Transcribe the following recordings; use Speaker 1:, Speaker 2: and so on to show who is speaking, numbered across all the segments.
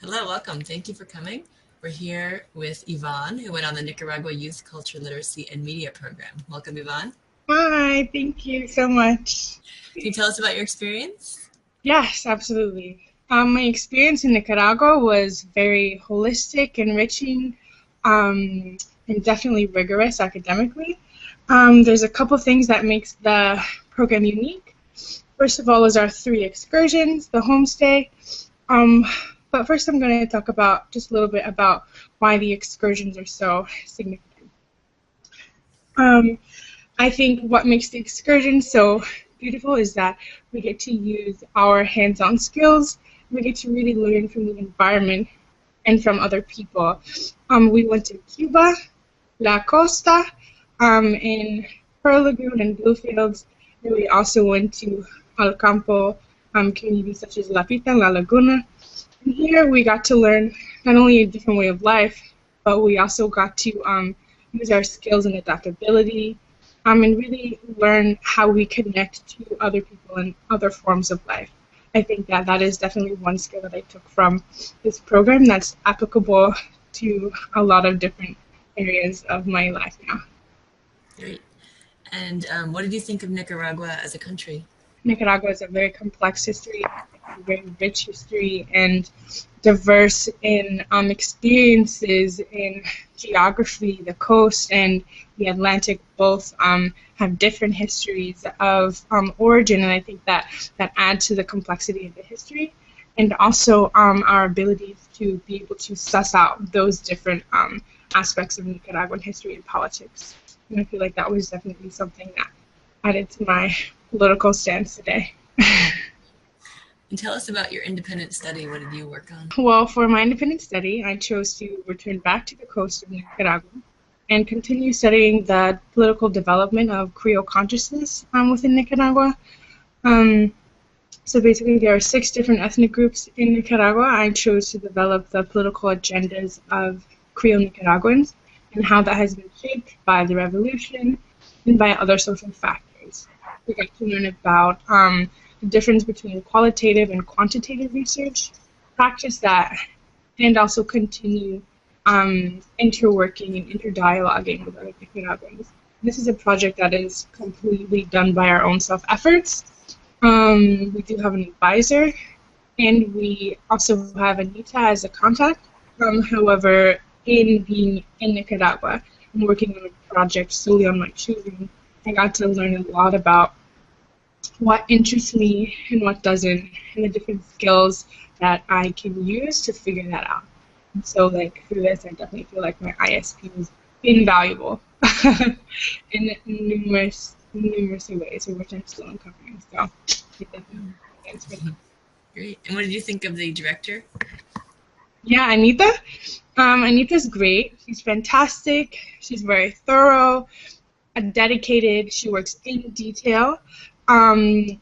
Speaker 1: Hello, welcome. Thank you for coming. We're here with Yvonne, who went on the Nicaragua Youth Culture Literacy and Media Program. Welcome, Yvonne.
Speaker 2: Hi, thank you so much.
Speaker 1: Can you tell us about your experience?
Speaker 2: Yes, absolutely. My experience in Nicaragua was very holistic, enriching, and definitely rigorous academically. There's a couple things that makes the program unique. First of all is our three excursions, the homestay. Um, but first I'm going to talk about just a little bit about why the excursions are so significant. Um, I think what makes the excursion so beautiful is that we get to use our hands-on skills. We get to really learn from the environment and from other people. We went to Cuba, La Costa, in Pearl Lagoon and Bluefields, and we also went to El Campo communities such as La Pita and La Laguna. And here we got to learn not only a different way of life, but we also got to use our skills and adaptability, and really learn how we connect to other people and other forms of life. I think that that is definitely one skill that I took from this program that's applicable to a lot of different areas of my life now.
Speaker 1: Great. And what did you think of Nicaragua as a country?
Speaker 2: Nicaragua has a very complex history, a very rich history, and diverse in experiences in geography. The coast and the Atlantic both have different histories of origin, and I think that that adds to the complexity of the history, and also our ability to be able to suss out those different aspects of Nicaraguan history and politics. And I feel like that was definitely something that added to my political stance today.
Speaker 1: And tell us about your independent study. What did you work on?
Speaker 2: Well, for my independent study, I chose to return back to the coast of Nicaragua and continue studying the political development of Creole consciousness within Nicaragua. Um, so basically, there are six different ethnic groups in Nicaragua. I chose to develop the political agendas of Creole Nicaraguans and how that has been shaped by the revolution and by other social factors. We got to learn about the difference between qualitative and quantitative research, practice that, and also continue interworking and interdialoguing with other Nicaraguans. This is a project that is completely done by our own self-efforts. We do have an advisor, and we also have Anita as a contact. However, in being in Nicaragua and working on a project solely on my choosing, I got to learn a lot about what interests me and what doesn't, and the different skills that I can use to figure that out. And so, like, through this, I definitely feel like my ISP was invaluable in numerous ways, which I'm still uncovering. So, it definitely thanks for that.
Speaker 1: Great. And what did you think of the director?
Speaker 2: Yeah, Anita. Anita's great. She's fantastic. She's very thorough, dedicated. She works in detail.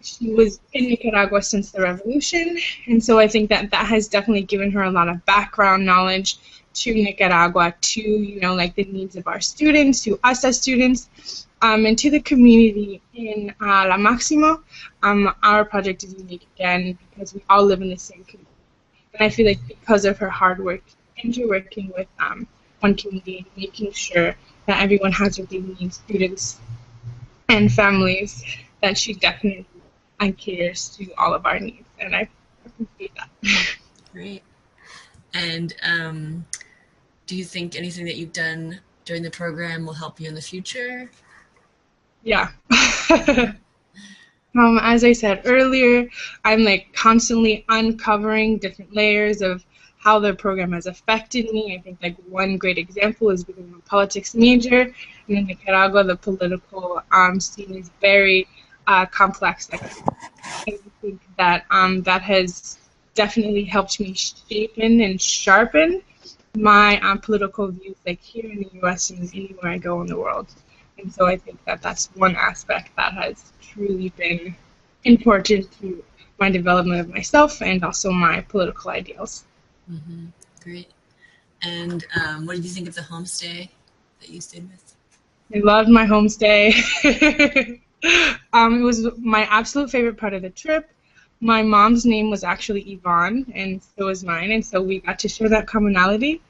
Speaker 2: She was in Nicaragua since the revolution, and so I think that that has definitely given her a lot of background knowledge to Nicaragua, to like the needs of our students, to us as students, and to the community in La Maximo. Our project is unique again because we all live in the same community, and I feel like because of her hard work, interworking with one community, making sure that everyone has what they need, students and families, that she definitely caters to all of our needs, and I appreciate that.
Speaker 1: Great. And do you think anything that you've done during the program will help you in the future?
Speaker 2: Yeah. As I said earlier, I'm like constantly uncovering different layers of how the program has affected me. I think like one great example is becoming a politics major. And in Nicaragua, the political scene is very complex. I think that that has definitely helped me shapen and sharpen my political views, like here in the U.S. and anywhere I go in the world. And so I think that that's one aspect that has truly been important to my development of myself and also my political ideals.
Speaker 1: Mm-hmm. Great. And what did you think of the homestay that you stayed with?
Speaker 2: I loved my homestay. It was my absolute favorite part of the trip. my mom's name was actually Yvonne, and so was mine, and so we got to share that commonality.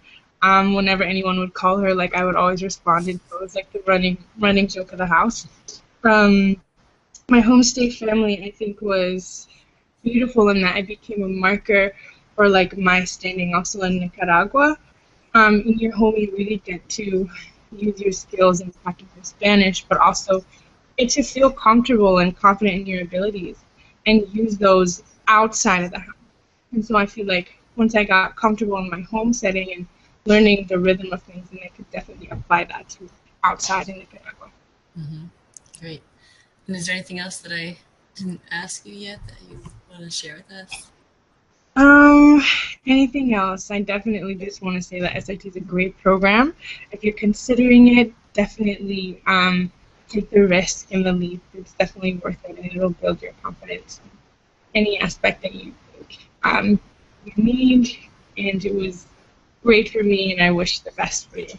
Speaker 2: Whenever anyone would call her, like I would always respond, and so it was like the running joke of the house. Um, my homestay family, I think, was beautiful in that it became a marker for like my standing also in Nicaragua. In your home, you really get to use your skills and practice your Spanish, but also get to feel comfortable and confident in your abilities and use those outside of the house. And so I feel like once I got comfortable in my home setting and learning the rhythm of things, then I could definitely apply that to outside in Nicaragua.
Speaker 1: Hmm. Great. And is there anything else that I didn't ask you yet that you want to share with us?
Speaker 2: Um, anything else? I definitely just want to say that SIT is a great program. If you're considering it, definitely take the risk and the leap. It's definitely worth it, and it'll build your confidence in any aspect that you think you need. And it was great for me, and I wish the best for you.